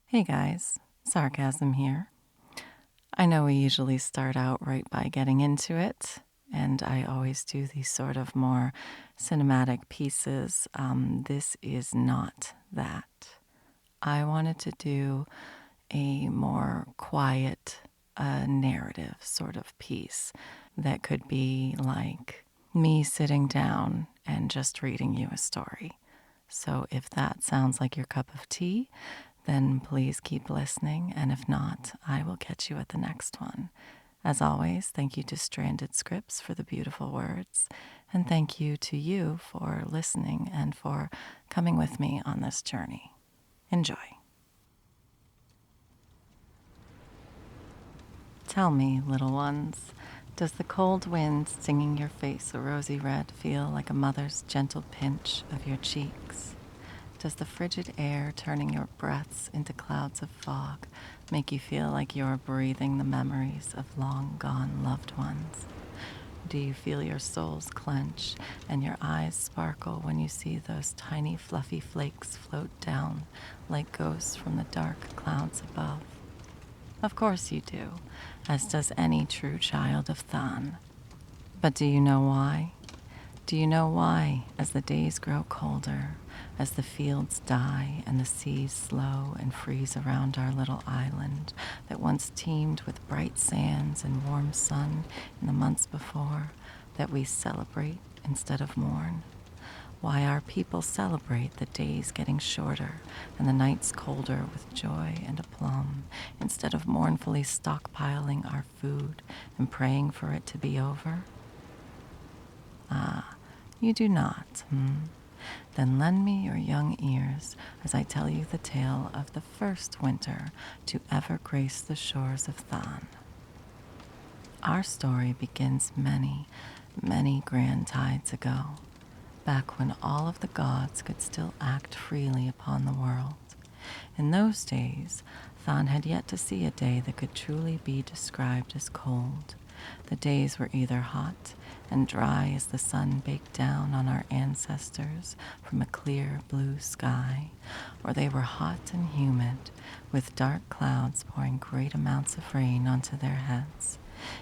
Hey guys, Sarcasm here. I know we usually start out right by getting into it, and I always do these sort of more cinematic pieces. This is not that. I wanted to do a more quiet, narrative sort of piece that could be like me sitting down and just reading you a story. So if that sounds like your cup of tea, then please keep listening, and if not, I will catch you at the next one. As always, thank you to Stranded Scripts for the beautiful words, and thank you to you for listening and for coming with me on this journey. Enjoy. Tell me, little ones, does the cold wind stinging your face a rosy red feel like a mother's gentle pinch of your cheeks? Does the frigid air turning your breaths into clouds of fog make you feel like you're breathing the memories of long gone loved ones? Do you feel your souls clench and your eyes sparkle when you see those tiny fluffy flakes float down like ghosts from the dark clouds above? Of course you do, as does any true child of Thahn. But do you know why? Do you know why, as the days grow colder, as the fields die and the seas slow and freeze around our little island that once teemed with bright sands and warm sun in the months before, that we celebrate instead of mourn? Why our people celebrate the days getting shorter and the nights colder with joy and aplomb, instead of mournfully stockpiling our food and praying for it to be over? Ah, you do not, Then lend me your young ears as I tell you the tale of the first winter to ever grace the shores of Thahn. Our story begins many, many grand tides ago, back when all of the gods could still act freely upon the world. In those days, Thahn had yet to see a day that could truly be described as cold. The days were either hot and dry as the sun baked down on our ancestors from a clear blue sky, or they were hot and humid, with dark clouds pouring great amounts of rain onto their heads.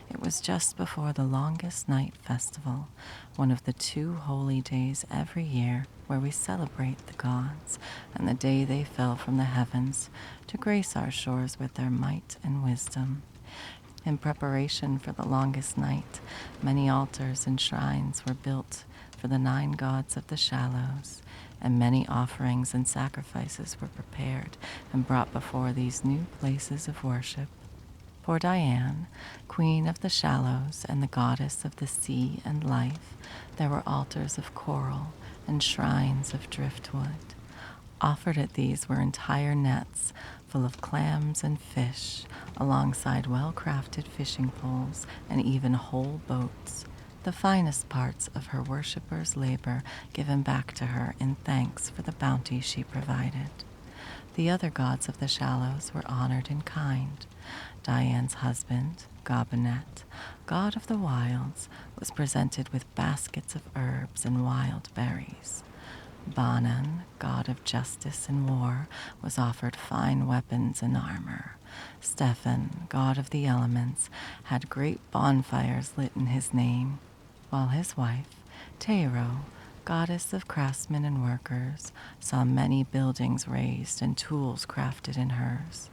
It was just before the longest night festival, one of the 2 holy days every year where we celebrate the gods and the day they fell from the heavens to grace our shores with their might and wisdom. In preparation for the longest night, many altars and shrines were built for the 9 gods of the shallows, and many offerings and sacrifices were prepared and brought before these new places of worship. For Diane, queen of the shallows and the goddess of the sea and life, there were altars of coral and shrines of driftwood. Offered at these were entire nets full of clams and fish, alongside well-crafted fishing poles and even whole boats, the finest parts of her worshippers' labor given back to her in thanks for the bounty she provided. The other gods of the shallows were honored in kind. Diane's husband, Gabinet, god of the wilds, was presented with baskets of herbs and wild berries. Banan, god of justice and war, was offered fine weapons and armor. Stefan, god of the elements, had great bonfires lit in his name, while his wife, Teiro, goddess of craftsmen and workers, saw many buildings raised and tools crafted in hers.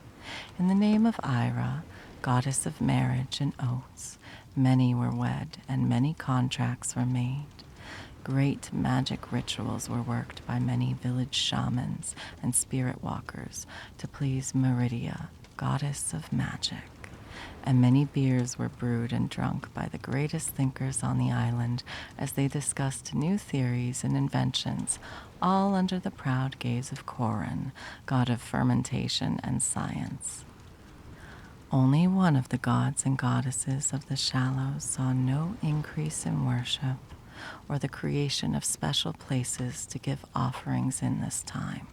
In the name of Ira, goddess of marriage and oaths, many were wed and many contracts were made. Great magic rituals were worked by many village shamans and spirit walkers to please Meridia, goddess of magic. And many beers were brewed and drunk by the greatest thinkers on the island as they discussed new theories and inventions, all under the proud gaze of Corin, god of fermentation and science. Only one of the gods and goddesses of the shallows saw no increase in worship or the creation of special places to give offerings in this time.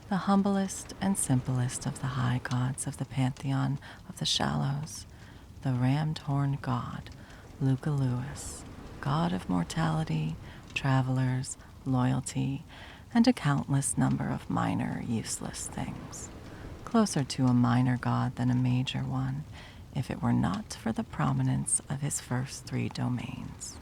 The humblest and simplest of the high gods of the pantheon of the shallows, the rammed-horned god, Luca Lewis, god of mortality, travelers, loyalty, and a countless number of minor, useless things. closer to a minor god than a major one, if it were not for the prominence of his first three domains.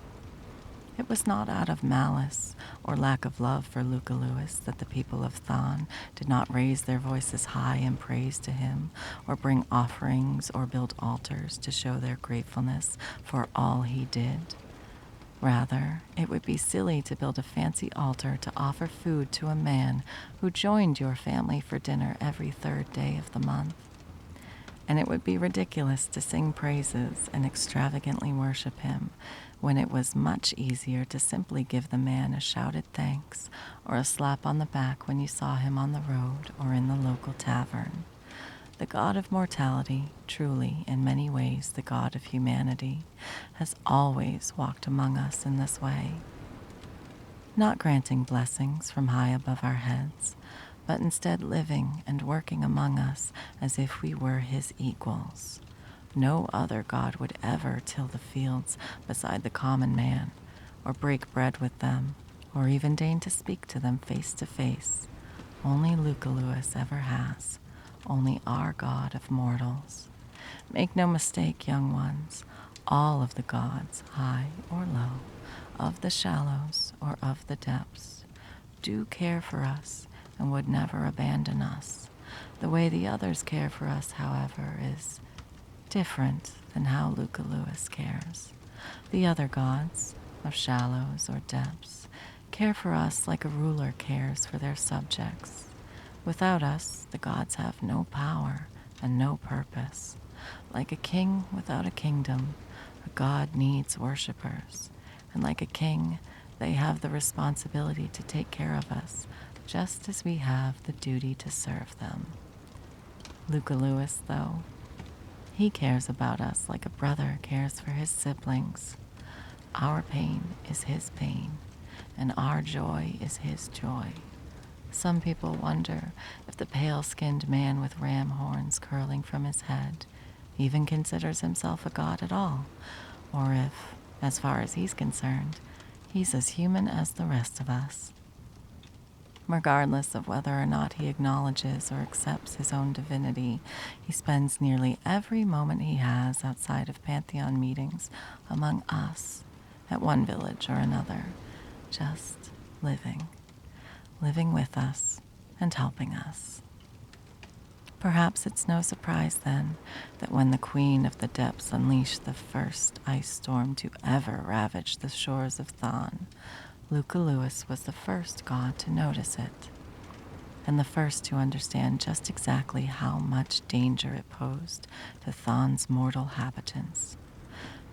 It was not out of malice or lack of love for Lucullus that the people of Thahn did not raise their voices high in praise to him, or bring offerings or build altars to show their gratefulness for all he did. Rather, it would be silly to build a fancy altar to offer food to a man who joined your family for dinner every third day of the month. And it would be ridiculous to sing praises and extravagantly worship him when it was much easier to simply give the man a shouted thanks or a slap on the back when you saw him on the road or in the local tavern. The God of Mortality, truly in many ways the God of humanity, has always walked among us in this way, not granting blessings from high above our heads, but instead living and working among us as if we were his equals. No other god would ever till the fields beside the common man, or break bread with them, or even deign to speak to them face to face. Only Lucullus ever has, only our God of mortals. Make no mistake, young ones, all of the gods, high or low, of the shallows or of the depths, do care for us and would never abandon us. The way the others care for us, however, is different than how Lucullus cares. The other gods, of shallows or depths, care for us like a ruler cares for their subjects. Without us, the gods have no power and no purpose. Like a king without a kingdom, a god needs worshippers. And like a king, they have the responsibility to take care of us, just as we have the duty to serve them. Lucullus, though, he cares about us like a brother cares for his siblings. Our pain is his pain, and our joy is his joy. Some people wonder if the pale-skinned man with ram horns curling from his head even considers himself a god at all, or if, as far as he's concerned, he's as human as the rest of us. Regardless of whether or not he acknowledges or accepts his own divinity, he spends nearly every moment he has outside of Pantheon meetings among us, at one village or another, just living with us and helping us. Perhaps it's no surprise, then, that when the Queen of the Depths unleashed the first ice storm to ever ravage the shores of Thahn, Lucullus was the first god to notice it, and the first to understand just exactly how much danger it posed to Thahn's mortal habitants.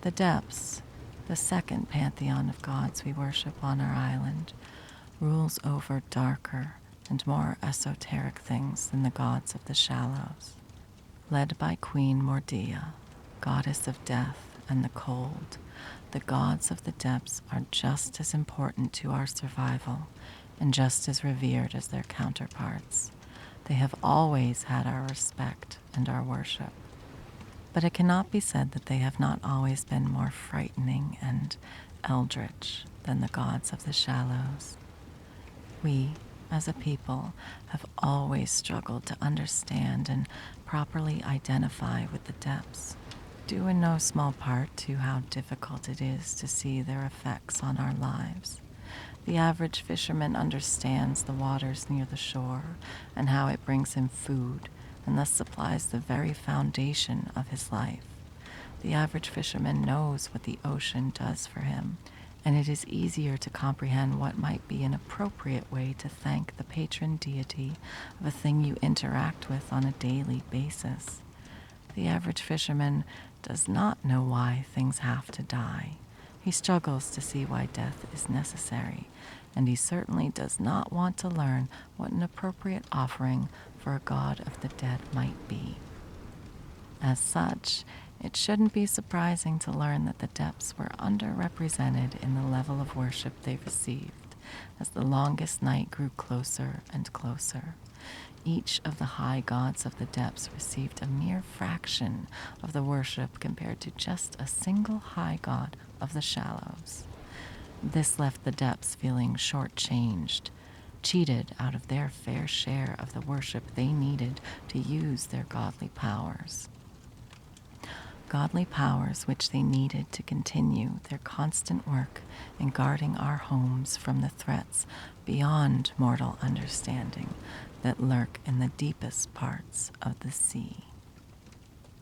The Depths, the second pantheon of gods we worship on our island, rules over darker and more esoteric things than the gods of the shallows. Led by Queen Mordia, goddess of death and the cold, the gods of the depths are just as important to our survival and just as revered as their counterparts. They have always had our respect and our worship. But it cannot be said that they have not always been more frightening and eldritch than the gods of the shallows. We, as a people, have always struggled to understand and properly identify with the depths, due in no small part to how difficult it is to see their effects on our lives. The average fisherman understands the waters near the shore and how it brings him food and thus supplies the very foundation of his life. The average fisherman knows what the ocean does for him, and it is easier to comprehend what might be an appropriate way to thank the patron deity of a thing you interact with on a daily basis. The average fisherman does not know why things have to die. He struggles to see why death is necessary, and he certainly does not want to learn what an appropriate offering for a god of the dead might be. As such, it shouldn't be surprising to learn that the depths were underrepresented in the level of worship they received as the longest night grew closer and closer. Each of the high gods of the depths received a mere fraction of the worship compared to just a single high god of the shallows. This left the depths feeling shortchanged, cheated out of their fair share of the worship they needed to use their godly powers. Godly powers which they needed to continue their constant work in guarding our homes from the threats beyond mortal understanding that lurk in the deepest parts of the sea.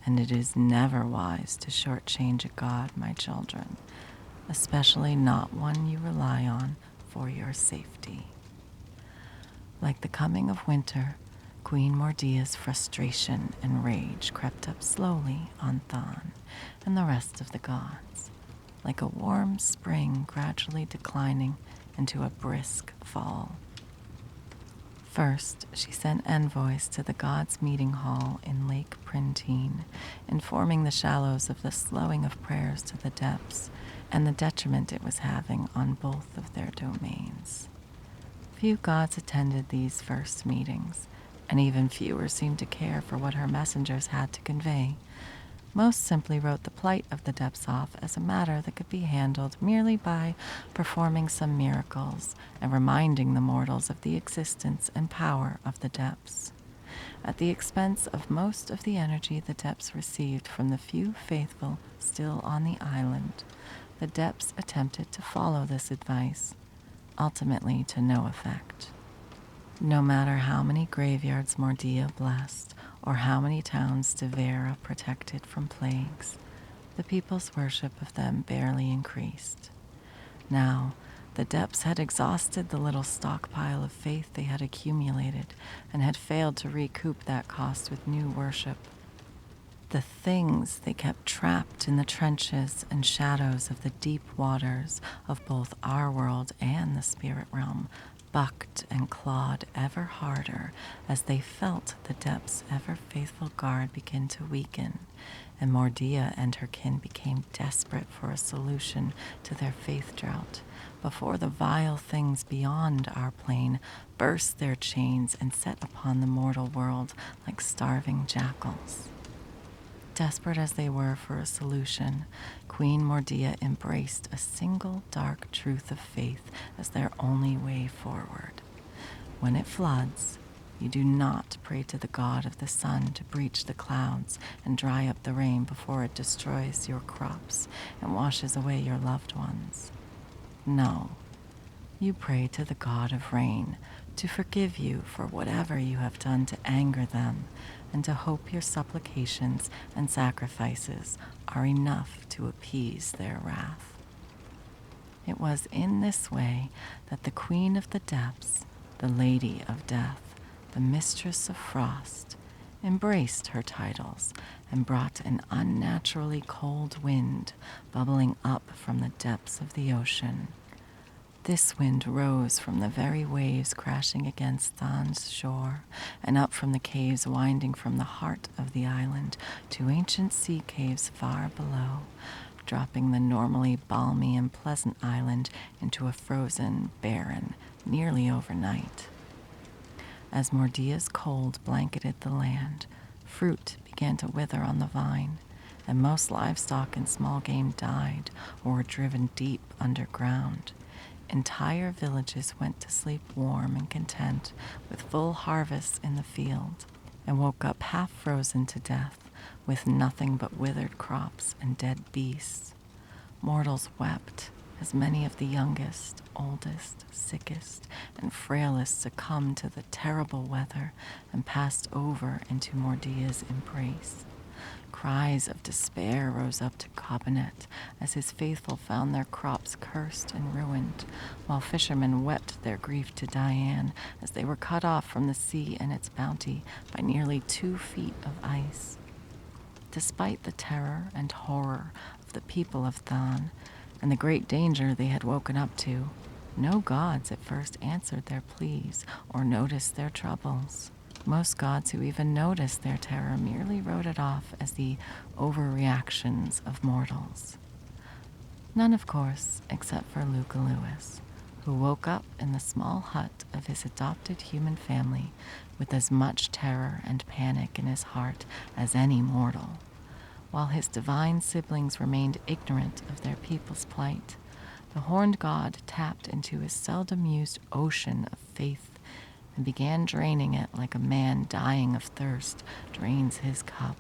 And it is never wise to shortchange a god, my children, especially not one you rely on for your safety. Like the coming of winter, Queen Mordia's frustration and rage crept up slowly on Thahn and the rest of the gods, like a warm spring gradually declining into a brisk fall. First, she sent envoys to the gods' meeting hall in Lake Printine, informing the shallows of the slowing of prayers to the depths and the detriment it was having on both of their domains. Few gods attended these first meetings, and even fewer seemed to care for what her messengers had to convey. Most simply wrote the plight of the depths off as a matter that could be handled merely by performing some miracles and reminding the mortals of the existence and power of the depths. At the expense of most of the energy the depths received from the few faithful still on the island, the depths attempted to follow this advice, ultimately to no effect. No matter how many graveyards Mordia blessed, or how many towns Devera protected from plagues, the people's worship of them barely increased. Now, the depths had exhausted the little stockpile of faith they had accumulated and had failed to recoup that cost with new worship. The things they kept trapped in the trenches and shadows of the deep waters of both our world and the spirit realm bucked and clawed ever harder as they felt the depths' ever-faithful guard begin to weaken, and Mordia and her kin became desperate for a solution to their faith drought before the vile things beyond our plane burst their chains and set upon the mortal world like starving jackals. Desperate as they were for a solution, Queen Mordia embraced a single dark truth of faith as their only way forward. When it floods, you do not pray to the god of the sun to breach the clouds and dry up the rain before it destroys your crops and washes away your loved ones. No, you pray to the god of rain to forgive you for whatever you have done to anger them, and to hope your supplications and sacrifices are enough to appease their wrath. It was in this way that the Queen of the Depths, the Lady of Death, the Mistress of Frost, embraced her titles and brought an unnaturally cold wind bubbling up from the depths of the ocean. This wind rose from the very waves crashing against Thahn's shore, and up from the caves winding from the heart of the island to ancient sea caves far below, dropping the normally balmy and pleasant island into a frozen, barren, nearly overnight. As Mordia's cold blanketed the land, fruit began to wither on the vine, and most livestock and small game died or were driven deep underground. Entire villages went to sleep warm and content with full harvests in the field, and woke up half frozen to death with nothing but withered crops and dead beasts. Mortals wept as many of the youngest, oldest, sickest, and frailest succumbed to the terrible weather and passed over into Mordia's embrace. Cries of despair rose up to Cabinet as his faithful found their crops cursed and ruined, while fishermen wept their grief to Diane as they were cut off from the sea and its bounty by nearly 2 feet of ice. Despite the terror and horror of the people of Thahn and the great danger they had woken up to, no gods at first answered their pleas or noticed their troubles. Most gods who even noticed their terror merely wrote it off as the overreactions of mortals. None, of course, except for Luca Lewis, who woke up in the small hut of his adopted human family with as much terror and panic in his heart as any mortal, while his divine siblings remained ignorant of their people's plight. the horned god tapped into his seldom used ocean of faith and began draining it like a man dying of thirst drains his cup.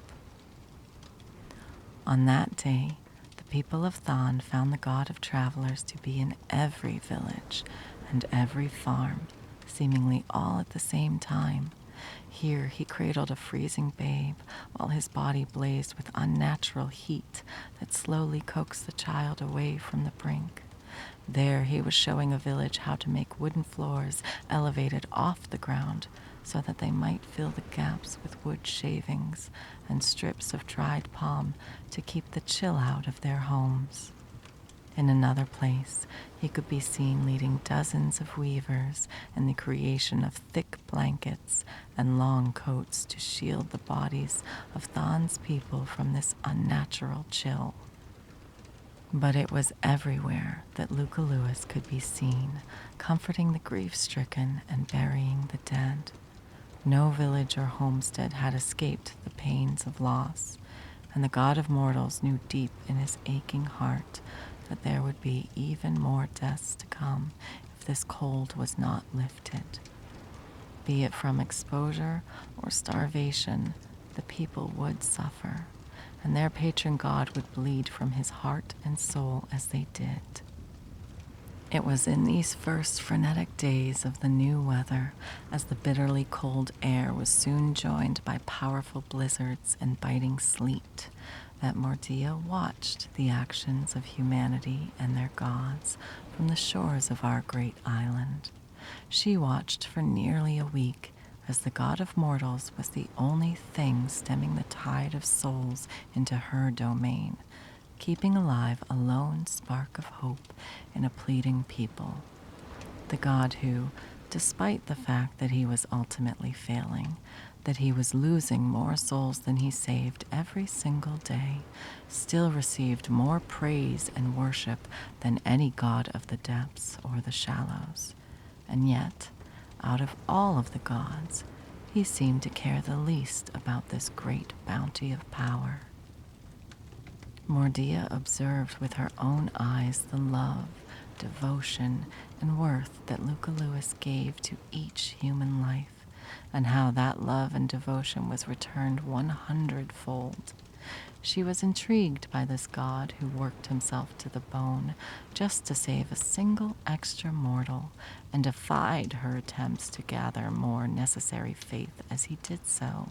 On that day, the people of Thahn found the god of travelers to be in every village and every farm, seemingly all at the same time. Here he cradled a freezing babe while his body blazed with unnatural heat that slowly coaxed the child away from the brink. There he was showing a village how to make wooden floors elevated off the ground so that they might fill the gaps with wood shavings and strips of dried palm to keep the chill out of their homes. In another place, he could be seen leading dozens of weavers in the creation of thick blankets and long coats to shield the bodies of Thahn's people from this unnatural chill. But it was everywhere that Luca Lewis could be seen, comforting the grief-stricken and burying the dead. No village or homestead had escaped the pains of loss, and the god of mortals knew deep in his aching heart that there would be even more deaths to come if this cold was not lifted. Be it from exposure or starvation, the people would suffer, and their patron god would bleed from his heart and soul as they did. It was in these first frenetic days of the new weather, as the bitterly cold air was soon joined by powerful blizzards and biting sleet, that Mordia watched the actions of humanity and their gods from the shores of our great island. She watched for nearly a week, as the god of mortals was the only thing stemming the tide of souls into her domain, keeping alive a lone spark of hope in a pleading people. The god who, despite the fact that he was ultimately failing, that he was losing more souls than he saved every single day, still received more praise and worship than any god of the depths or the shallows. And yet, out of all of the gods, he seemed to care the least about this great bounty of power. Mordia observed with her own eyes the love, devotion, and worth that Luca Lewis gave to each human life, and how that love and devotion was returned 100-fold. She was intrigued by this god who worked himself to the bone just to save a single extra mortal, and defied her attempts to gather more necessary faith as he did so.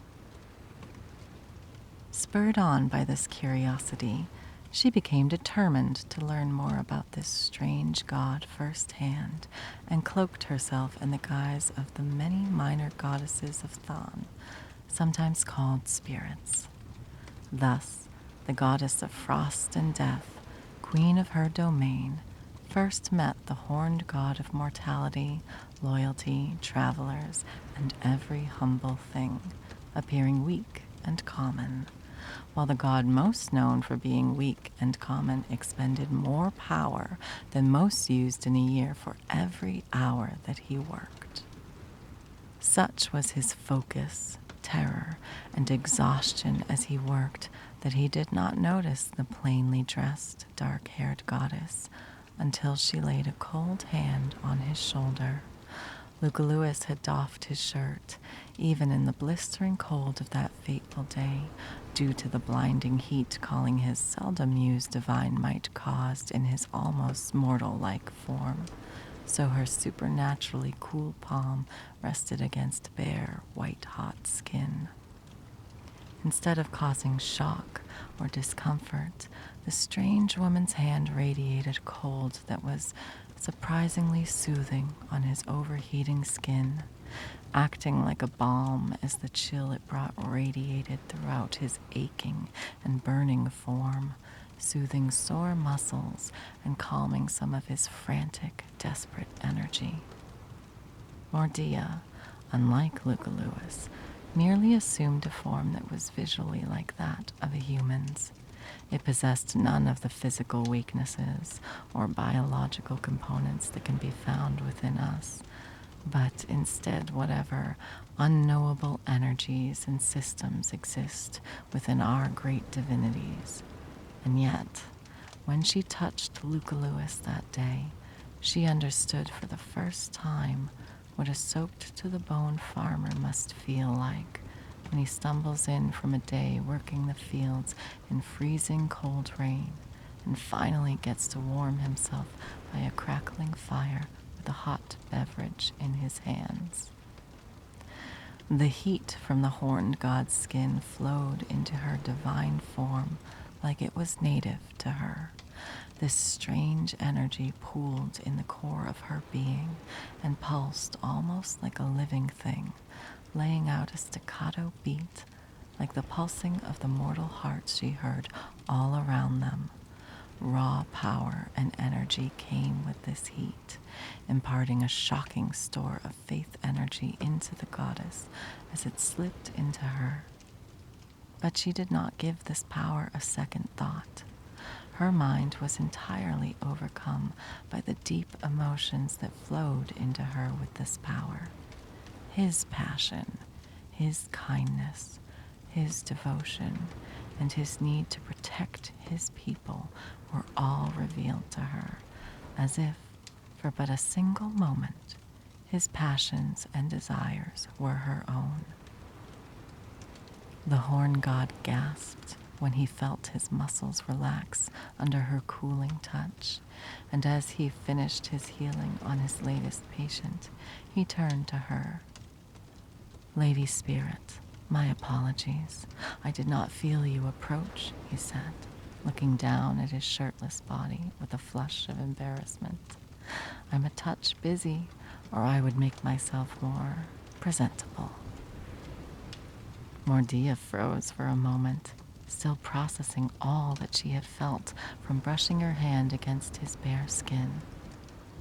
Spurred on by this curiosity, she became determined to learn more about this strange god firsthand, and cloaked herself in the guise of the many minor goddesses of Thahn, sometimes called spirits. Thus, the goddess of frost and death, queen of her domain, first met the horned god of mortality, loyalty, travelers, and every humble thing, appearing weak and common, while the god most known for being weak and common expended more power than most used in a year for every hour that he worked. Such was his focus, terror, and exhaustion as he worked that he did not notice the plainly dressed, dark-haired goddess until she laid a cold hand on his shoulder. Luca Lewis had doffed his shirt, even in the blistering cold of that fateful day, due to the blinding heat calling his seldom used divine might caused in his almost mortal-like form. So her supernaturally cool palm rested against bare, white-hot skin. Instead of causing shock or discomfort, the strange woman's hand radiated cold that was surprisingly soothing on his overheating skin, acting like a balm as the chill it brought radiated throughout his aching and burning form, soothing sore muscles and calming some of his frantic, desperate energy. Mordia, unlike Luca Lewis, merely assumed a form that was visually like that of a human's. It possessed none of the physical weaknesses or biological components that can be found within us, but instead whatever unknowable energies and systems exist within our great divinities. And yet, When she touched Luca Lewis that day, she understood for the first time what a soaked to the bone farmer must feel like when he stumbles in from a day working the fields in freezing cold rain and finally gets to warm himself by a crackling fire with a hot beverage in his hands. The heat from the horned god's skin flowed into her divine form like it was native to her. This strange energy pooled in the core of her being and pulsed almost like a living thing, laying out a staccato beat like the pulsing of the mortal hearts she heard all around them. Raw power and energy came with this heat, imparting a shocking store of faith energy into the goddess as it slipped into her. But she did not give this power a second thought. Her mind was entirely overcome by the deep emotions that flowed into her with this power. His passion, his kindness, his devotion, and his need to protect his people were all revealed to her, as if, for but a single moment, his passions and desires were her own. The horn god gasped when he felt his muscles relax under her cooling touch, and as he finished his healing on his latest patient, he turned to her. "Lady Spirit, my apologies. I did not feel you approach," he said, looking down at his shirtless body with a flush of embarrassment. "I'm a touch busy, or I would make myself more presentable." Mordia froze for a moment, still processing all that she had felt from brushing her hand against his bare skin,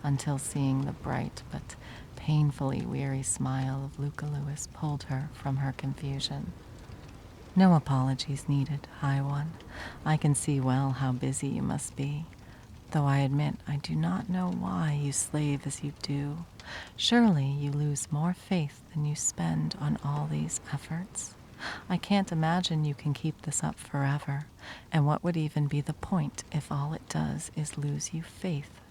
until seeing the bright but painfully weary smile of Luca Lewis pulled her from her confusion. "No apologies needed, High One. I can see well how busy you must be, though I admit I do not know why you slave as you do. Surely you lose more faith than you spend on all these efforts. I can't imagine you can keep this up forever, and what would even be the point if all it does is lose you faith?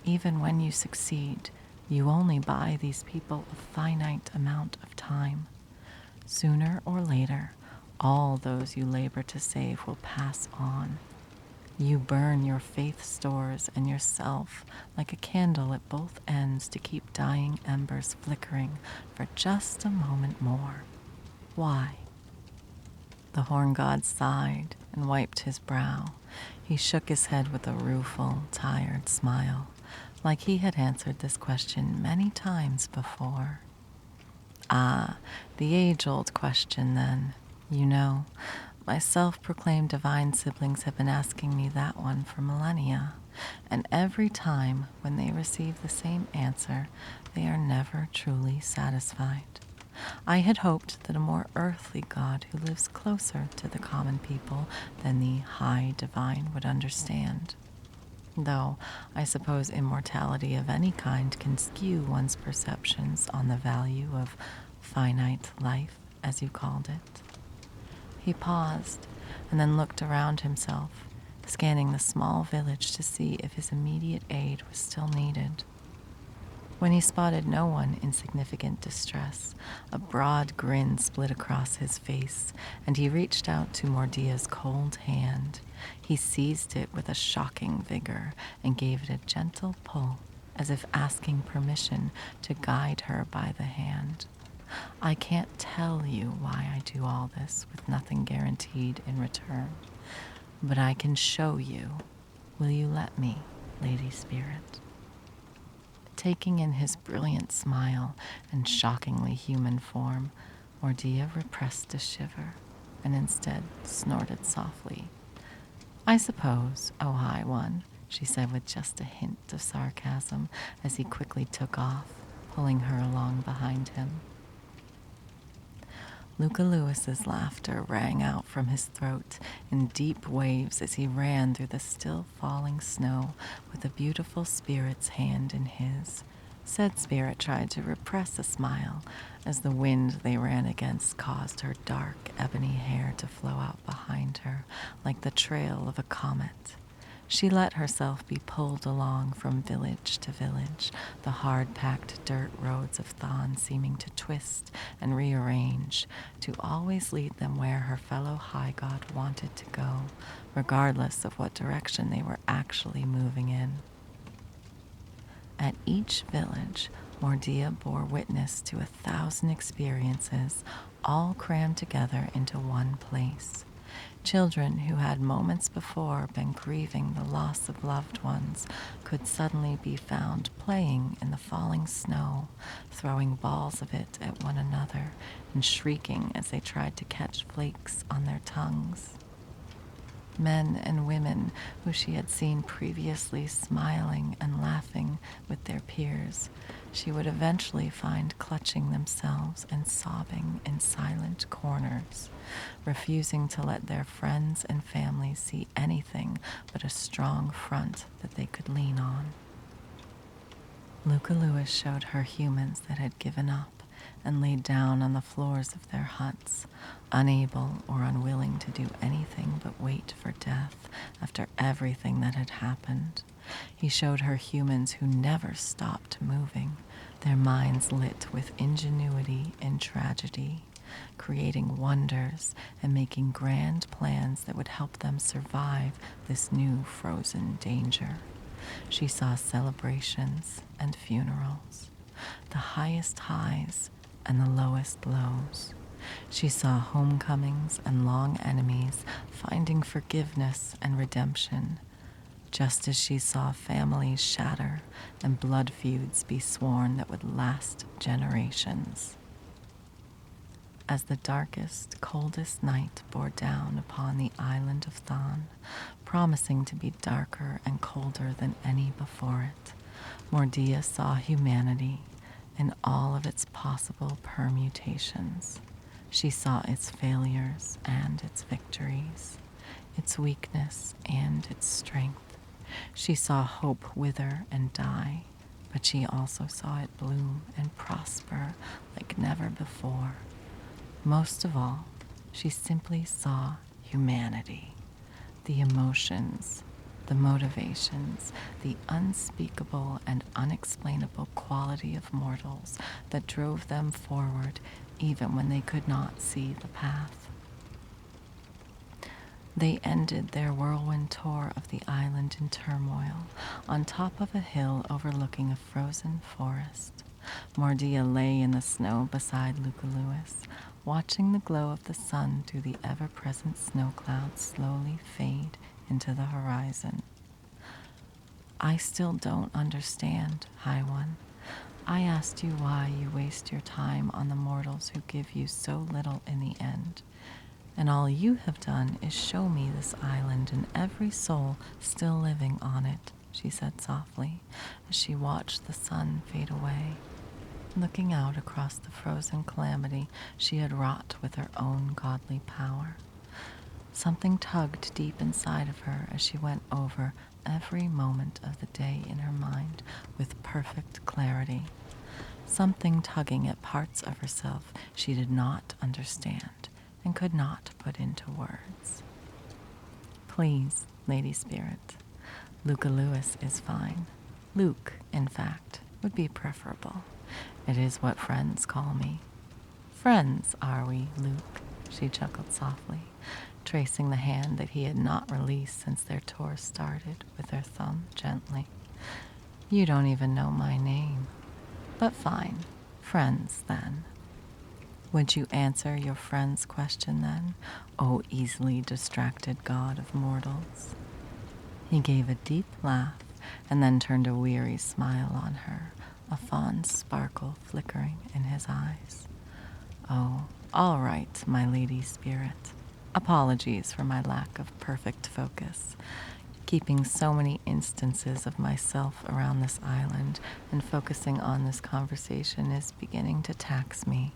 Even when you succeed, you only buy these people a finite amount of time. Sooner or later, all those you labor to save will pass on. You burn your faith stores and yourself like a candle at both ends to keep dying embers flickering for just a moment more. Why?" The horn god sighed and wiped his brow. He shook his head with a rueful, tired smile, like he had answered this question many times before. "Ah, the age-old question, then. You know, my self-proclaimed divine siblings have been asking me that one for millennia, and every time when they receive the same answer, they are never truly satisfied. I had hoped that a more earthly God who lives closer to the common people than the high divine would understand. Though I suppose immortality of any kind can skew one's perceptions on the value of finite life, as you called it." He paused and then looked around himself, scanning the small village to see if his immediate aid was still needed. When he spotted no one in significant distress, a broad grin split across his face, and he reached out to Mordia's cold hand. He seized it with a shocking vigor and gave it a gentle pull, as if asking permission to guide her by the hand. "I can't tell you why I do all this with nothing guaranteed in return, but I can show you. Will you let me, Lady Spirit?" Taking in his brilliant smile and shockingly human form, Mordia repressed a shiver and instead snorted softly. "I suppose, O High One," she said with just a hint of sarcasm as he quickly took off, pulling her along behind him. Luca Lewis's laughter rang out from his throat in deep waves as he ran through the still falling snow with the beautiful spirit's hand in his. Said spirit tried to repress a smile as the wind they ran against caused her dark ebony hair to flow out behind her like the trail of a comet. She let herself be pulled along from village to village, the hard-packed dirt roads of Thahn seeming to twist and rearrange, to always lead them where her fellow high god wanted to go, regardless of what direction they were actually moving in. At each village, Mordia bore witness to 1,000 experiences, all crammed together into one place. Children who had moments before been grieving the loss of loved ones could suddenly be found playing in the falling snow, throwing balls of it at one another and shrieking as they tried to catch flakes on their tongues. Men and women who she had seen previously smiling and laughing with their peers, she would eventually find clutching themselves and sobbing in silent corners, refusing to let their friends and families see anything but a strong front that they could lean on. Luca Lewis showed her humans that had given up and laid down on the floors of their huts, unable or unwilling to do anything but wait for death after everything that had happened. He showed her humans who never stopped moving, their minds lit with ingenuity in tragedy, creating wonders and making grand plans that would help them survive this new frozen danger. She saw celebrations and funerals, the highest highs and the lowest lows. She saw homecomings and long enemies finding forgiveness and redemption, just as she saw families shatter and blood feuds be sworn that would last generations. As the darkest, coldest night bore down upon the island of Thahn, promising to be darker and colder than any before it, Mordia saw humanity in all of its possible permutations. She saw its failures and its victories, its weakness and its strength. She saw hope wither and die, but she also saw it bloom and prosper like never before. Most of all, she simply saw humanity, the emotions, the motivations, the unspeakable and unexplainable quality of mortals that drove them forward even when they could not see the path. They ended their whirlwind tour of the island in turmoil, on top of a hill overlooking a frozen forest. Mordia lay in the snow beside Luca Lewis, watching the glow of the sun through the ever-present snow clouds slowly fade into the horizon. I still don't understand, High One. I asked you why you waste your time on the mortals who give you so little in the end. And all you have done is show me this island and every soul still living on it, she said softly, as she watched the sun fade away, looking out across the frozen calamity she had wrought with her own godly power. Something tugged deep inside of her as she went over every moment of the day in her mind with perfect clarity. Something tugging at parts of herself she did not understand and could not put into words. Please, Lady Spirit, Luca Lewis is fine. Luke, in fact, would be preferable. It is what friends call me. Friends, are we, Luke? She chuckled softly, tracing the hand that he had not released since their tour started with her thumb gently. You don't even know my name. But fine, friends then. Would you answer your friend's question then, O easily distracted god of mortals? He gave a deep laugh and then turned a weary smile on her, a fond sparkle flickering in his eyes. Oh, all right, my lady spirit. Apologies for my lack of perfect focus. Keeping so many instances of myself around this island and focusing on this conversation is beginning to tax me.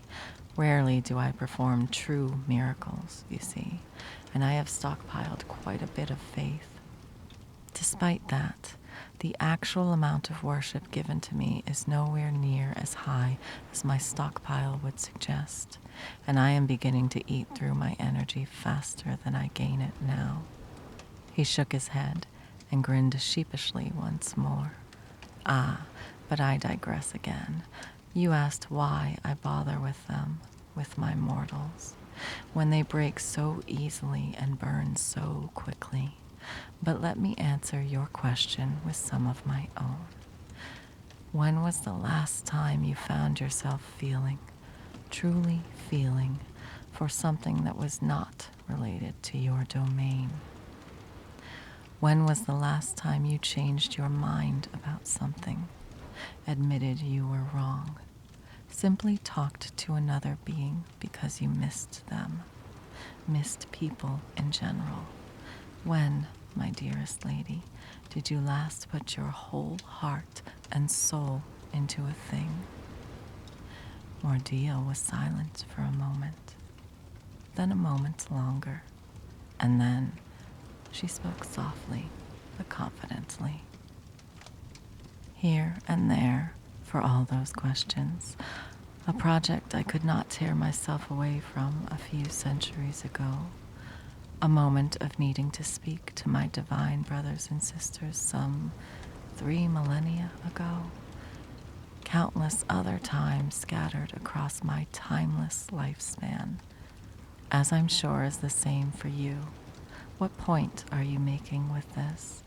Rarely do I perform true miracles, you see, and I have stockpiled quite a bit of faith. Despite that, the actual amount of worship given to me is nowhere near as high as my stockpile would suggest, and I am beginning to eat through my energy faster than I gain it now. He shook his head, and grinned sheepishly once more. Ah, but I digress again. You asked why I bother with them, with my mortals, when they break so easily and burn so quickly. But let me answer your question with some of my own. When was the last time you found yourself feeling, truly feeling, for something that was not related to your domain? When was the last time you changed your mind about something, admitted you were wrong, simply talked to another being because you missed them, missed people in general? When, my dearest lady, did you last put your whole heart and soul into a thing? Mordia was silent for a moment, then a moment longer, and then she spoke softly but confidently. Here and there, for all those questions, a project I could not tear myself away from a few centuries ago, a moment of needing to speak to my divine brothers and sisters some 3 millennia ago, countless other times scattered across my timeless lifespan, as I'm sure is the same for you. What point are you making with this?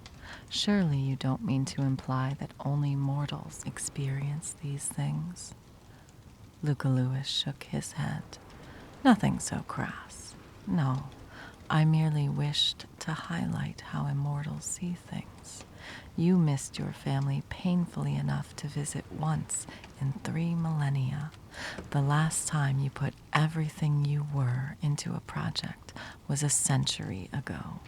Surely you don't mean to imply that only mortals experience these things. Luca Lewis shook his head. Nothing so crass. No, I merely wished to highlight how immortals see things. You missed your family painfully enough to visit once in 3 millennia. The last time you put everything you were into a project was a century ago.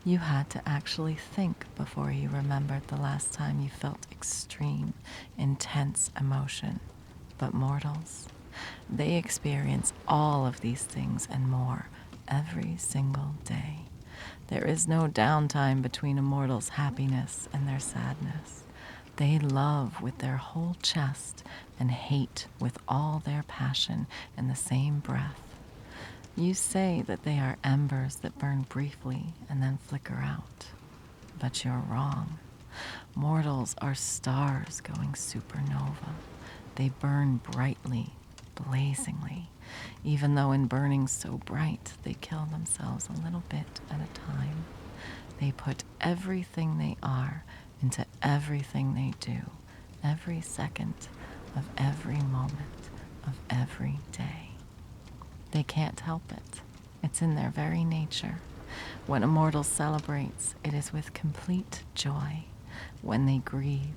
You had to actually think before you remembered the last time you felt extreme, intense emotion. But mortals, they experience all of these things and more every single day. There is no downtime between a mortal's happiness and their sadness. They love with their whole chest and hate with all their passion in the same breath. You say that they are embers that burn briefly and then flicker out. But you're wrong. Mortals are stars going supernova. They burn brightly, blazingly, even though in burning so bright they kill themselves a little bit at a time. They put everything they are into everything they do, every second of every moment of every day. They can't help it. It's in their very nature. When a mortal celebrates, it is with complete joy. When they grieve,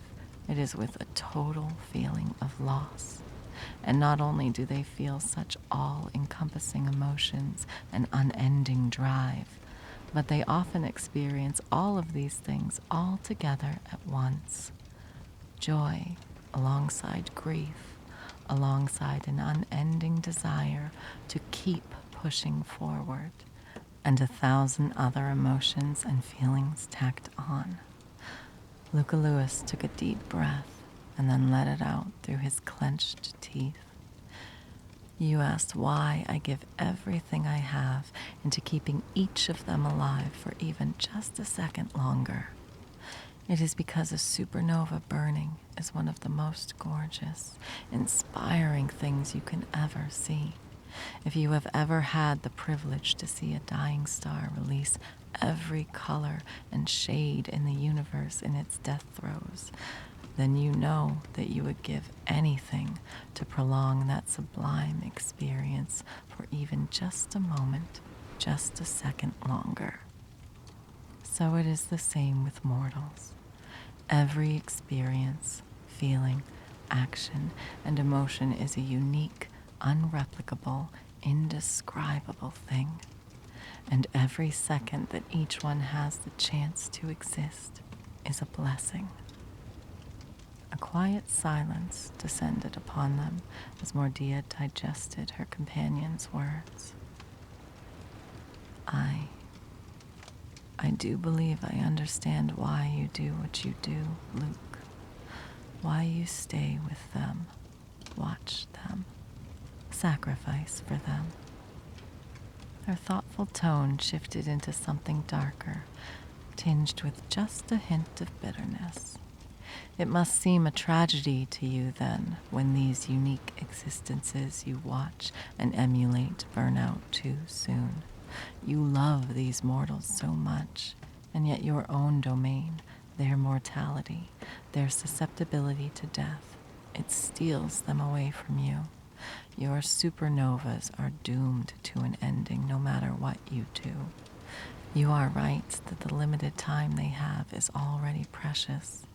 it is with a total feeling of loss. And not only do they feel such all-encompassing emotions and unending drive, but they often experience all of these things all together at once. Joy alongside grief, alongside an unending desire to keep pushing forward, and 1,000 other emotions and feelings tacked on. Luca Lewis took a deep breath and then let it out through his clenched teeth. You asked why I give everything I have into keeping each of them alive for even just a second longer. It is because a supernova burning is one of the most gorgeous, inspiring things you can ever see. If you have ever had the privilege to see a dying star release every color and shade in the universe in its death throes, then you know that you would give anything to prolong that sublime experience for even just a moment, just a second longer. So it is the same with mortals. Every experience, feeling, action, and emotion is a unique, unreplicable, indescribable thing. And every second that each one has the chance to exist is a blessing. A quiet silence descended upon them as Mordia digested her companion's words. I do believe I understand why you do what you do, Luke. Why you stay with them, watch them, sacrifice for them. Her thoughtful tone shifted into something darker tinged with just a hint of bitterness. It must seem a tragedy to you, then, when these unique existences you watch and emulate burn out too soon. You love these mortals so much, and yet your own domain, their mortality, their susceptibility to death, it steals them away from you. Your supernovas are doomed to an ending no matter what you do. You are right that the limited time they have is already precious.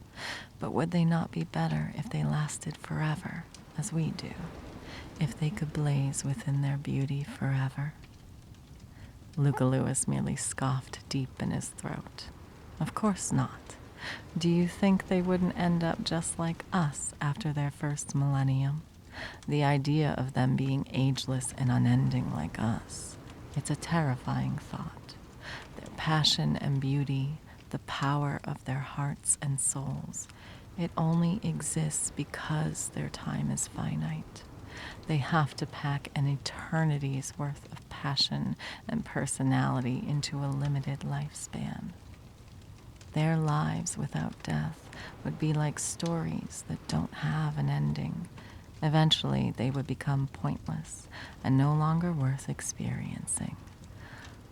But would they not be better if they lasted forever, as we do? If they could blaze within their beauty forever? Luca Lewis merely scoffed deep in his throat. Of course not. Do you think they wouldn't end up just like us after their first millennium? The idea of them being ageless and unending like us, it's a terrifying thought. Their passion and beauty, the power of their hearts and souls, it only exists because their time is finite. They have to pack an eternity's worth of passion and personality into a limited lifespan. Their lives without death would be like stories that don't have an ending. Eventually, they would become pointless and no longer worth experiencing.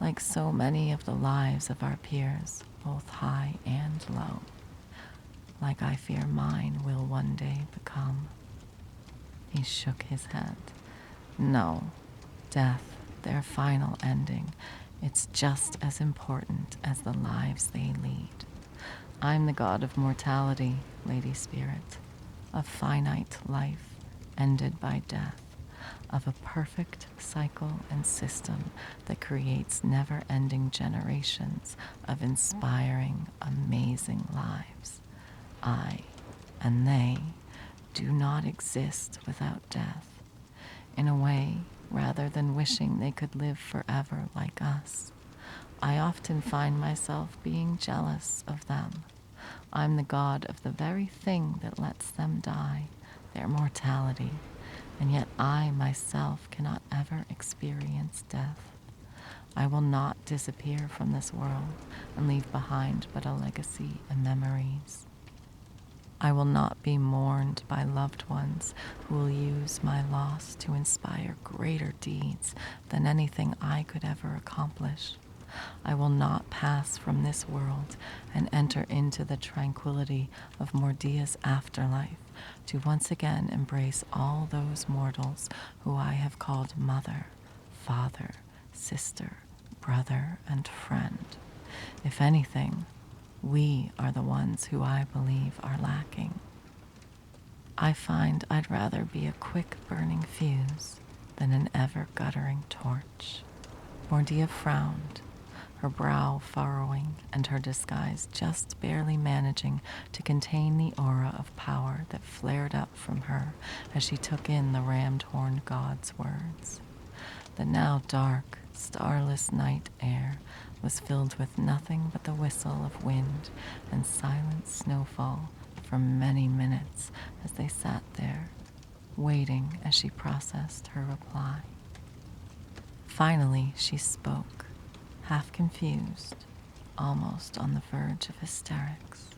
Like so many of the lives of our peers, both high and low. Like I fear mine will one day become. He shook his head. No, death, their final ending, it's just as important as the lives they lead. I'm the God of Mortality, Lady Spirit, of finite life ended by death, of a perfect cycle and system that creates never-ending generations of inspiring, amazing lives. I and they do not exist without death. In a way, rather than wishing they could live forever like us, I often find myself being jealous of them. I'm the god of the very thing that lets them die, their mortality, and yet I myself cannot ever experience death. I will not disappear from this world and leave behind but a legacy and memories. I will not be mourned by loved ones who will use my loss to inspire greater deeds than anything I could ever accomplish. I will not pass from this world and enter into the tranquility of Mordia's afterlife to once again embrace all those mortals who I have called mother, father, sister, brother, and friend. If anything, we are the ones who I believe are lacking. I find I'd rather be a quick burning fuse than an ever guttering torch. Mordia frowned, her brow furrowing and her disguise just barely managing to contain the aura of power that flared up from her as she took in the rammed-horned god's words. The now dark, starless night air was filled with nothing but the whistle of wind and silent snowfall for many minutes as they sat there, waiting as she processed her reply. Finally, she spoke, half confused, almost on the verge of hysterics.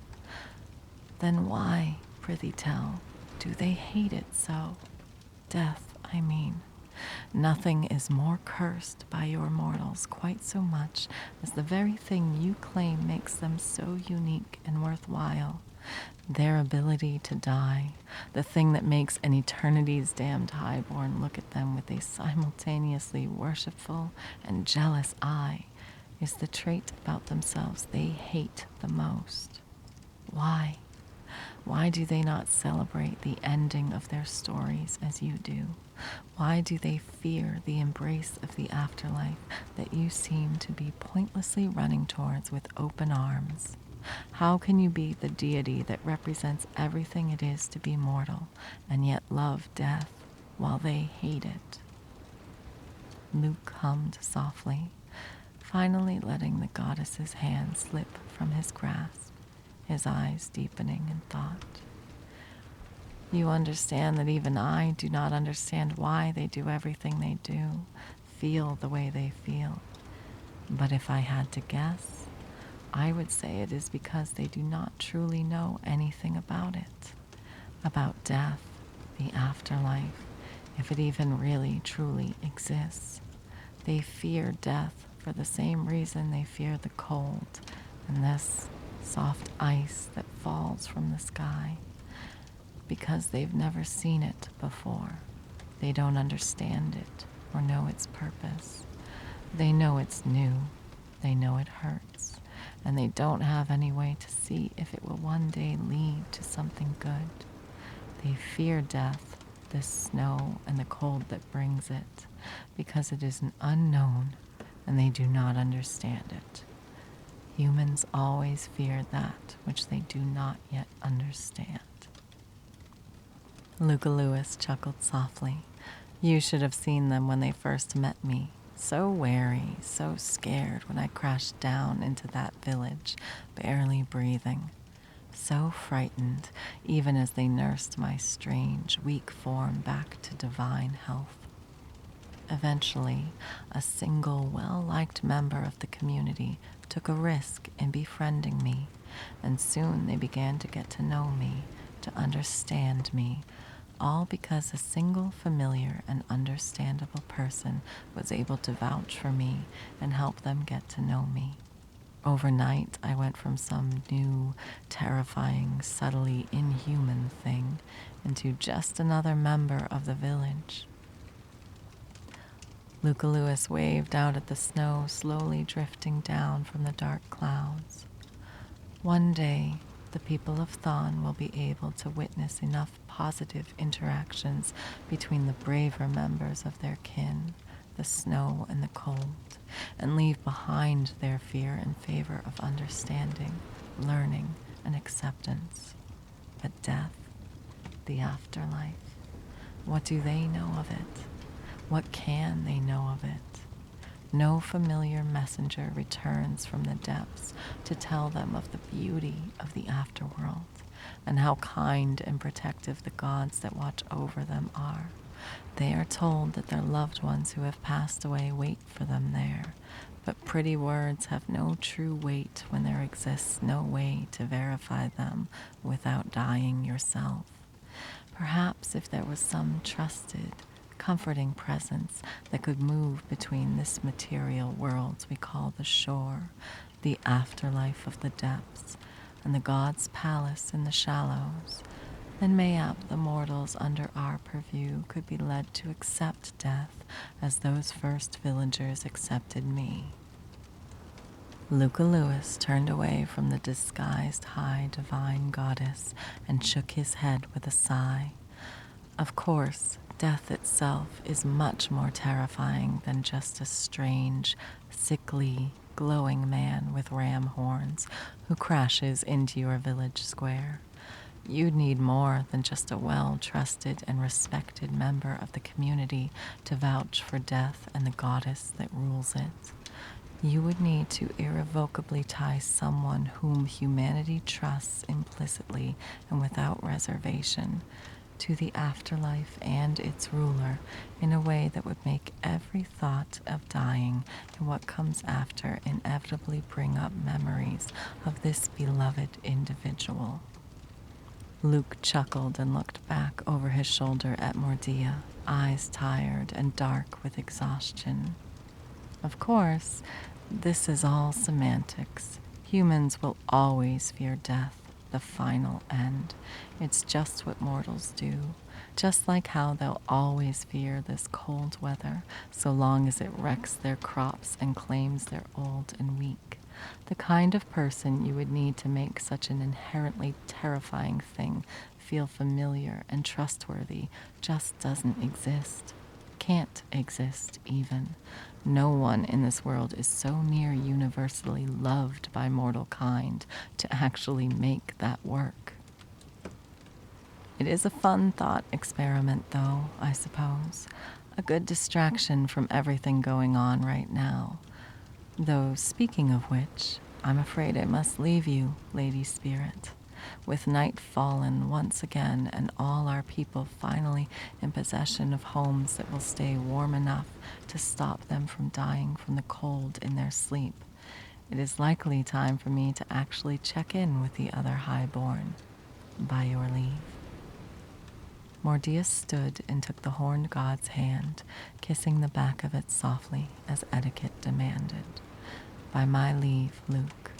Then why, prithee tell, do they hate it so? Death, I mean. Nothing is more cursed by your mortals quite so much as the very thing you claim makes them so unique and worthwhile. Their ability to die, the thing that makes an eternity's damned highborn look at them with a simultaneously worshipful and jealous eye, is the trait about themselves they hate the most. Why? Why do they not celebrate the ending of their stories as you do? Why do they fear the embrace of the afterlife that you seem to be pointlessly running towards with open arms? How can you be the deity that represents everything it is to be mortal and yet love death while they hate it? Luke hummed softly, finally letting the goddess's hand slip from his grasp, his eyes deepening in thought. You understand that even I do not understand why they do everything they do, feel the way they feel. But if I had to guess, I would say it is because they do not truly know anything about it, about death, the afterlife, if it even really truly exists. They fear death for the same reason they fear the cold and this soft ice that falls from the sky, because they've never seen it before. They don't understand it or know its purpose. They know it's new, they know it hurts, and they don't have any way to see if it will one day lead to something good. They fear death, the snow and the cold that brings it, because it is an unknown and they do not understand it. Humans always fear that which they do not yet understand. Luca Lewis chuckled softly. You should have seen them when they first met me. So wary, so scared when I crashed down into that village, barely breathing. So frightened, even as they nursed my strange, weak form back to divine health. Eventually, a single, well-liked member of the community took a risk in befriending me, and soon they began to get to know me, to understand me, all because a single familiar and understandable person was able to vouch for me and help them get to know me. Overnight, I went from some new, terrifying, subtly inhuman thing into just another member of the village. Luca Lewis waved out at the snow slowly drifting down from the dark clouds. One day, the people of Thahn will be able to witness enough positive interactions between the braver members of their kin, the snow and the cold, and leave behind their fear in favor of understanding, learning, and acceptance. But death, the afterlife, what do they know of it? What can they know of it? No familiar messenger returns from the depths to tell them of the beauty of the afterworld and how kind and protective the gods that watch over them are. They are told that their loved ones who have passed away wait for them there, but pretty words have no true weight when there exists no way to verify them without dying yourself. Perhaps if there was some trusted, comforting presence that could move between this material world we call the shore, the afterlife of the depths, and the god's palace in the shallows, then mayhap the mortals under our purview could be led to accept death as those first villagers accepted me. Luca Lewis turned away from the disguised high divine goddess and shook his head with a sigh. Of course, death itself is much more terrifying than just a strange, sickly, glowing man with ram horns who crashes into your village square. You'd need more than just a well-trusted and respected member of the community to vouch for death and the goddess that rules it. You would need to irrevocably tie someone whom humanity trusts implicitly and without reservation to the afterlife and its ruler in a way that would make every thought of dying and what comes after inevitably bring up memories of this beloved individual. Luke chuckled and looked back over his shoulder at Mordia, eyes tired and dark with exhaustion. Of course, this is all semantics. Humans will always fear death, the final end. It's just what mortals do, just like how they'll always fear this cold weather so long as it wrecks their crops and claims they're old and weak. The kind of person you would need to make such an inherently terrifying thing feel familiar and trustworthy just doesn't exist. Can't exist, even. No one in this world is so near universally loved by mortal kind to actually make that work. It is a fun thought experiment, though, I suppose. A good distraction from everything going on right now. Though, speaking of which, I'm afraid I must leave you, Lady Spirit. With night fallen once again and all our people finally in possession of homes that will stay warm enough to stop them from dying from the cold in their sleep, It is likely time for me to actually check in with the other highborn, by your leave. Mordius stood and took the horned god's hand, kissing the back of it softly as etiquette demanded. By my leave, Luke.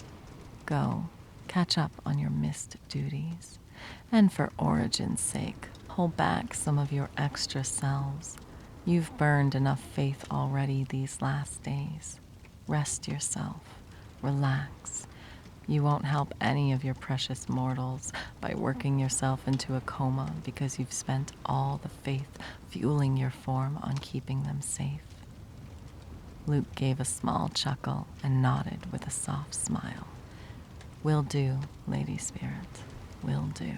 Go, catch up on your missed duties. And for Origin's sake, hold back some of your extra selves. You've burned enough faith already these last days. Rest yourself. Relax. You won't help any of your precious mortals by working yourself into a coma because you've spent all the faith fueling your form on keeping them safe. Luke gave a small chuckle and nodded with a soft smile. Will do, Lady Spirit, will do.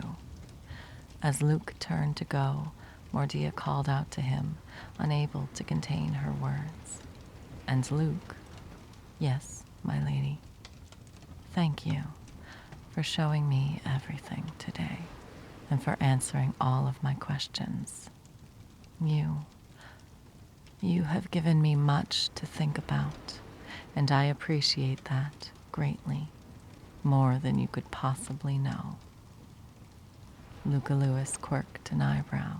As Luke turned to go, Mordia called out to him, unable to contain her words. And Luke, yes, my lady, thank you for showing me everything today and for answering all of my questions. You have given me much to think about, and I appreciate that greatly, more than you could possibly know. Luca Lewis quirked an eyebrow.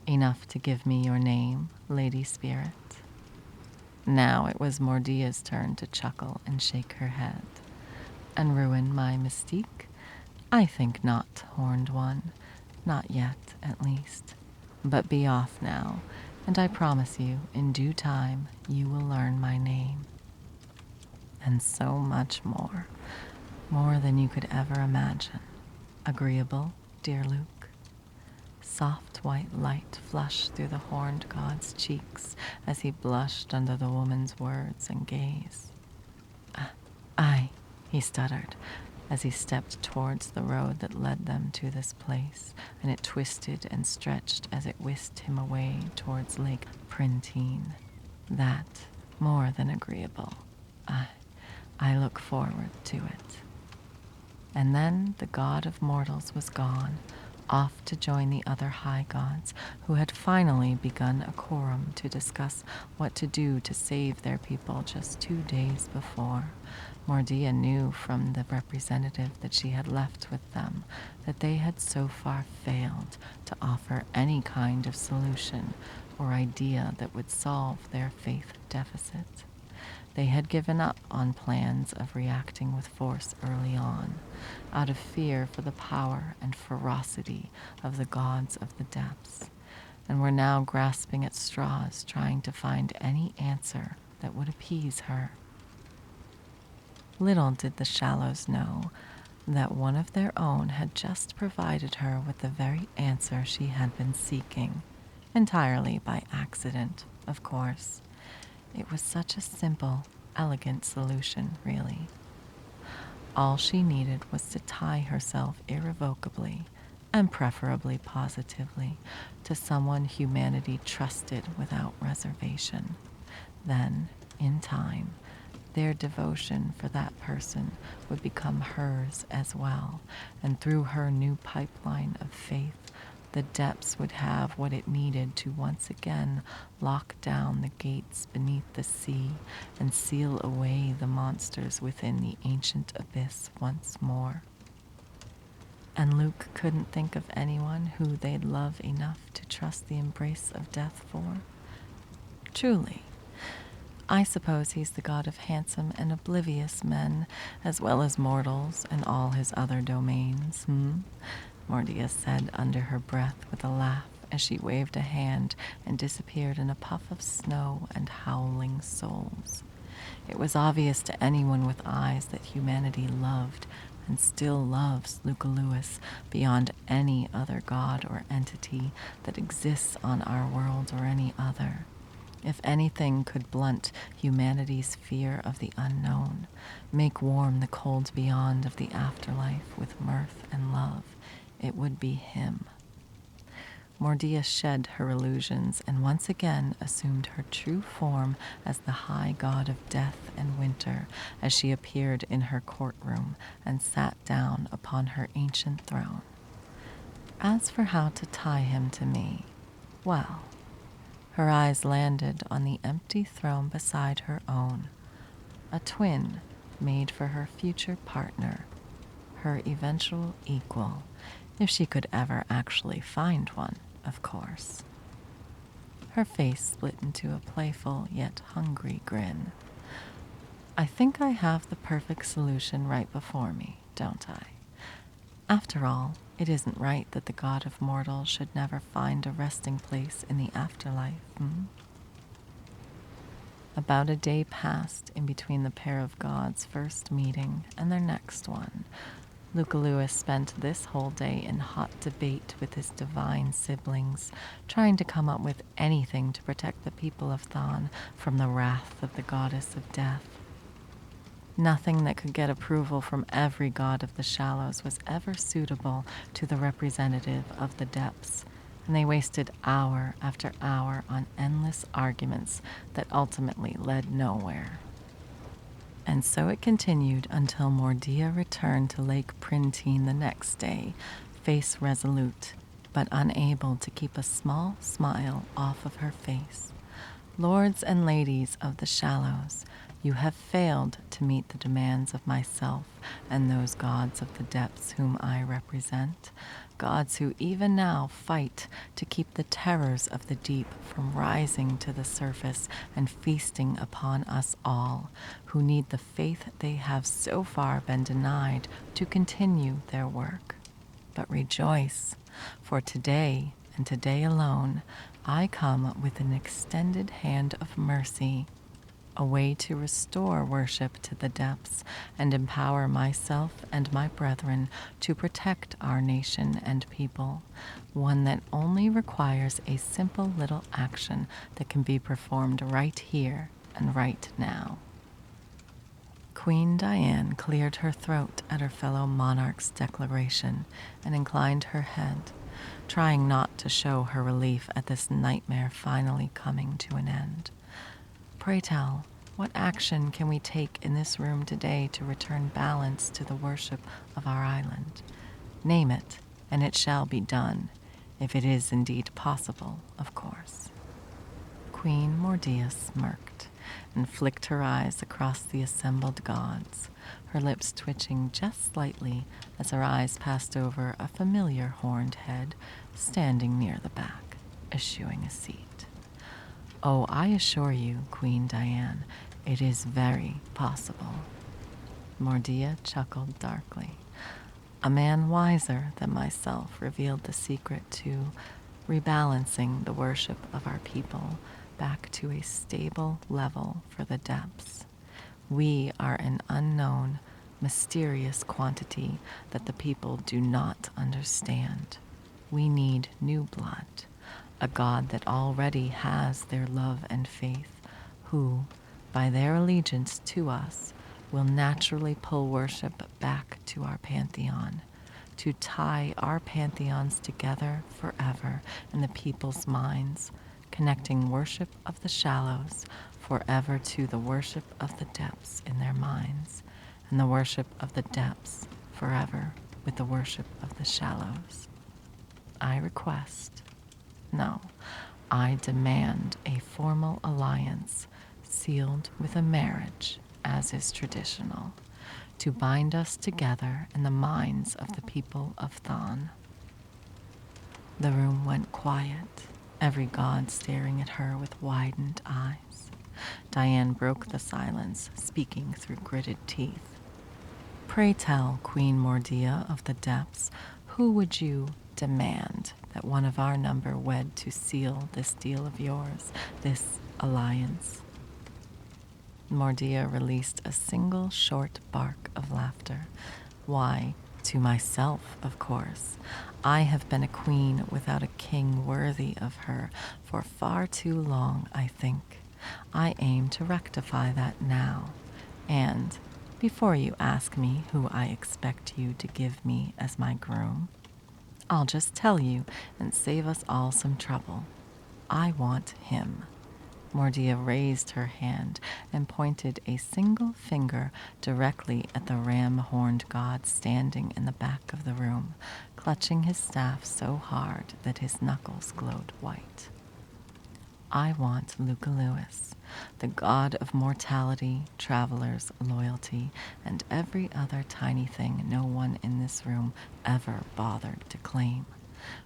Enough to give me your name, Lady Spirit. Now it was Mordia's turn to chuckle and shake her head. And ruin my mystique? I think not, Horned One. Not yet, at least. But be off now, and I promise you, in due time, you will learn my name. And so much more. More than you could ever imagine. Agreeable, dear Luke? Soft white light flushed through the horned god's cheeks as he blushed under the woman's words and gaze. Aye, he stuttered as he stepped towards the road that led them to this place, and it twisted and stretched as it whisked him away towards Lake Printine. That, more than agreeable. I look forward to it. And then the god of mortals was gone, off to join the other high gods who had finally begun a quorum to discuss what to do to save their people just 2 days before. Mordia knew from the representative that she had left with them that they had so far failed to offer any kind of solution or idea that would solve their faith deficit. They had given up on plans of reacting with force early on, out of fear for the power and ferocity of the gods of the depths, and were now grasping at straws trying to find any answer that would appease her. Little did the Shallows know that one of their own had just provided her with the very answer she had been seeking, entirely by accident, of course. It was such a simple, elegant solution, really. All she needed was to tie herself irrevocably, and preferably positively, to someone humanity trusted without reservation. Then, in time, their devotion for that person would become hers as well, and through her new pipeline of faith, the depths would have what it needed to once again lock down the gates beneath the sea and seal away the monsters within the ancient abyss once more. And Luke couldn't think of anyone who they'd love enough to trust the embrace of death for. Truly, I suppose he's the god of handsome and oblivious men, as well as mortals and all his other domains, Mordia said under her breath with a laugh as she waved a hand and disappeared in a puff of snow and howling souls. It was obvious to anyone with eyes that humanity loved and still loves Luca Lewis beyond any other god or entity that exists on our world or any other. If anything could blunt humanity's fear of the unknown, make warm the cold beyond of the afterlife with mirth and love, it would be him. Mordia shed her illusions and once again assumed her true form as the high god of death and winter as she appeared in her courtroom and sat down upon her ancient throne. As for how to tie him to me, well, her eyes landed on the empty throne beside her own, a twin made for her future partner, her eventual equal, if she could ever actually find one, of course. Her face split into a playful yet hungry grin. I think I have the perfect solution right before me, don't I? After all, it isn't right that the god of mortals should never find a resting place in the afterlife, hmm? About a day passed in between the pair of gods' first meeting and their next one. Luca Lewis spent this whole day in hot debate with his divine siblings, trying to come up with anything to protect the people of Thahn from the wrath of the goddess of death. Nothing that could get approval from every god of the shallows was ever suitable to the representative of the depths, and they wasted hour after hour on endless arguments that ultimately led nowhere. And so it continued until Mordia returned to Lake Printine the next day, face resolute, but unable to keep a small smile off of her face. Lords and ladies of the shallows, you have failed to meet the demands of myself and those gods of the depths whom I represent, gods who even now fight to keep the terrors of the deep from rising to the surface and feasting upon us all, who need the faith they have so far been denied to continue their work. But rejoice, for today, and today alone, I come with an extended hand of mercy, a way to restore worship to the depths and empower myself and my brethren to protect our nation and people, one that only requires a simple little action that can be performed right here and right now. Queen Diane cleared her throat at her fellow monarch's declaration and inclined her head, trying not to show her relief at this nightmare finally coming to an end. Pray tell, what action can we take in this room today to return balance to the worship of our island? Name it, and it shall be done, if it is indeed possible, of course. Queen Mordia smirked and flicked her eyes across the assembled gods, her lips twitching just slightly as her eyes passed over a familiar horned head standing near the back, eschewing a seat. Oh, I assure you, Queen Diane, it is very possible. Mordia chuckled darkly. A man wiser than myself revealed the secret to rebalancing the worship of our people back to a stable level for the depths. We are an unknown, mysterious quantity that the people do not understand. We need new blood, a God that already has their love and faith, who, by their allegiance to us, will naturally pull worship back to our pantheon, to tie our pantheons together forever in the people's minds, connecting worship of the shallows forever to the worship of the depths in their minds, and the worship of the depths forever with the worship of the shallows. I request, no, I demand a formal alliance sealed with a marriage, as is traditional, to bind us together in the minds of the people of Thahn. The room went quiet, every god staring at her with widened eyes. Diane broke the silence, speaking through gritted teeth. Pray tell, Queen Mordia of the depths, who would you demand that one of our number wed to seal this deal of yours, this alliance? Mordia released a single short bark of laughter. Why, to myself, of course. I have been a queen without a king worthy of her for far too long, I think. I aim to rectify that now. And before you ask me who I expect you to give me as my groom, I'll just tell you and save us all some trouble. I want him. Mordia raised her hand and pointed a single finger directly at the ram-horned god standing in the back of the room, clutching his staff so hard that his knuckles glowed white. I want Luca Lewis, the god of mortality, traveler's loyalty, and every other tiny thing no one in this room ever bothered to claim.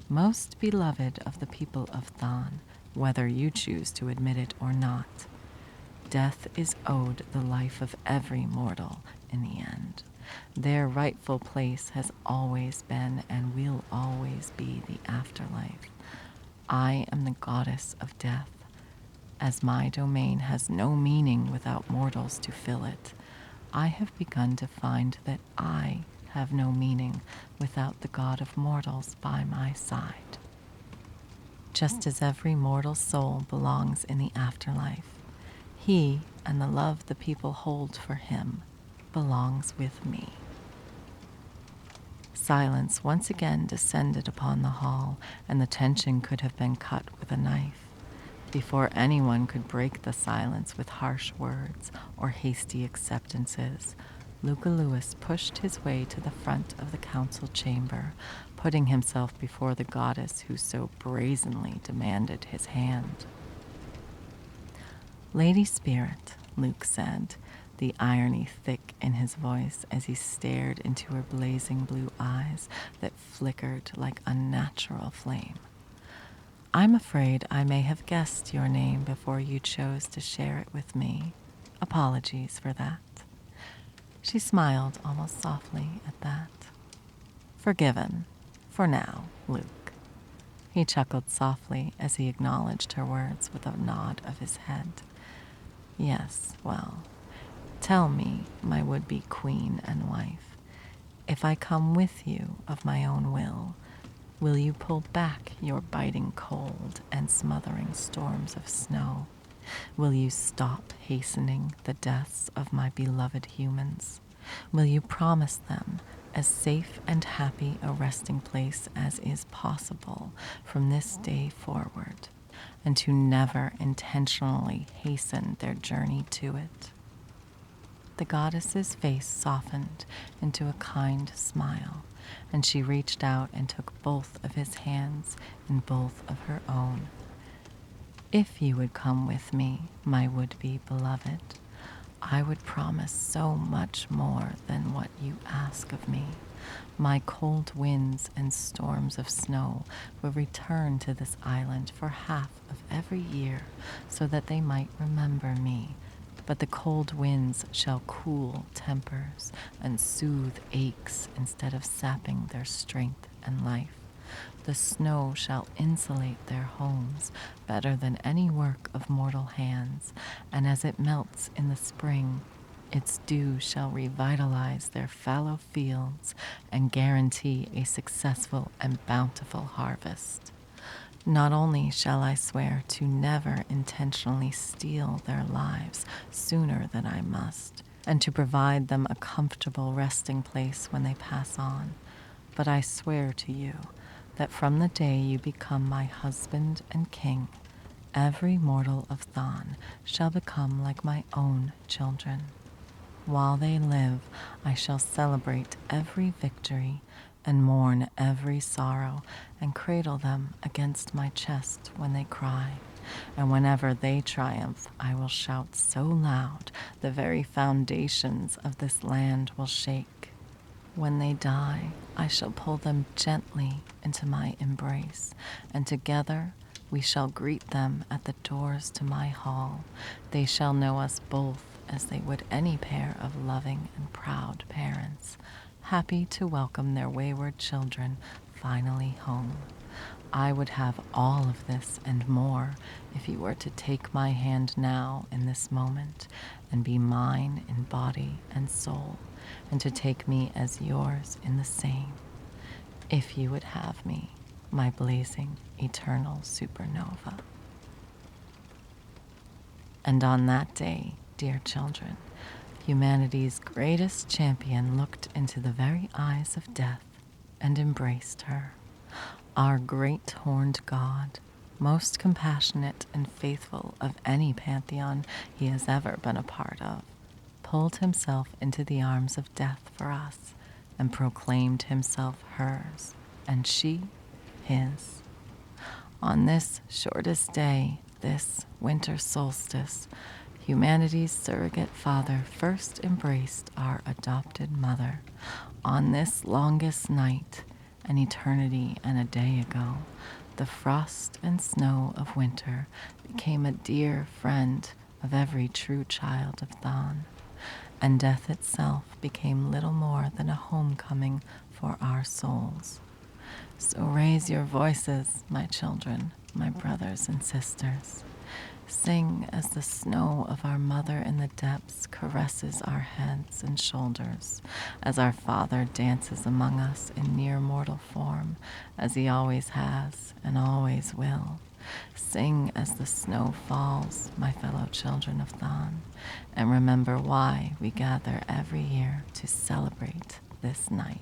Most beloved of the people of Thahn, whether you choose to admit it or not. Death is owed the life of every mortal in the end. Their rightful place has always been and will always be the afterlife. I am the goddess of death. As my domain has no meaning without mortals to fill it, I have begun to find that I have no meaning without the god of mortals by my side. Just as every mortal soul belongs in the afterlife, he and the love the people hold for him belongs with me. Silence once again descended upon the hall, and the tension could have been cut with a knife. Before anyone could break the silence with harsh words or hasty acceptances, Luca Lewis pushed his way to the front of the council chamber, putting himself before the goddess who so brazenly demanded his hand. "Lady Spirit," Luke said, the irony thick in his voice as he stared into her blazing blue eyes that flickered like unnatural flame. "I'm afraid I may have guessed your name before you chose to share it with me. Apologies for that." She smiled almost softly at that. "Forgiven. For now, Luke." He chuckled softly as he acknowledged her words with a nod of his head. "Yes, well, tell me, my would-be queen and wife, if I come with you of my own will you pull back your biting cold and smothering storms of snow? Will you stop hastening the deaths of my beloved humans? Will you promise them as safe and happy a resting place as is possible from this day forward, and to never intentionally hasten their journey to it?" The goddess's face softened into a kind smile, and she reached out and took both of his hands in both of her own. "If you would come with me, my would-be beloved, I would promise so much more than what you ask of me. My cold winds and storms of snow will return to this island for half of every year so that they might remember me. But the cold winds shall cool tempers and soothe aches instead of sapping their strength and life. The snow shall insulate their homes better than any work of mortal hands, and as it melts in the spring, its dew shall revitalize their fallow fields and guarantee a successful and bountiful harvest. Not only shall I swear to never intentionally steal their lives sooner than I must, and to provide them a comfortable resting place when they pass on, but I swear to you that from the day you become my husband and king, every mortal of Thahn shall become like my own children. While they live, I shall celebrate every victory and mourn every sorrow and cradle them against my chest when they cry. And whenever they triumph, I will shout so loud the very foundations of this land will shake. When they die, I shall pull them gently into my embrace, and together we shall greet them at the doors to my hall. They shall know us both as they would any pair of loving and proud parents, happy to welcome their wayward children finally home. I would have all of this and more if you were to take my hand now in this moment and be mine in body and soul, and to take me as yours in the same. If you would have me, my blazing eternal supernova. And on that day, dear children, humanity's greatest champion looked into the very eyes of death and embraced her. Our great horned god, most compassionate and faithful of any pantheon he has ever been a part of, pulled himself into the arms of death for us and proclaimed himself hers and she his. On this shortest day, this winter solstice, humanity's surrogate father first embraced our adopted mother. On this longest night, an eternity and a day ago, the frost and snow of winter became a dear friend of every true child of Thahn, and death itself became little more than a homecoming for our souls. So raise your voices, my children, my brothers and sisters. Sing as the snow of our mother in the depths caresses our heads and shoulders, as our Father dances among us in near mortal form, as he always has and always will. Sing as the snow falls, my fellow children of Thahn, and remember why we gather every year to celebrate this night.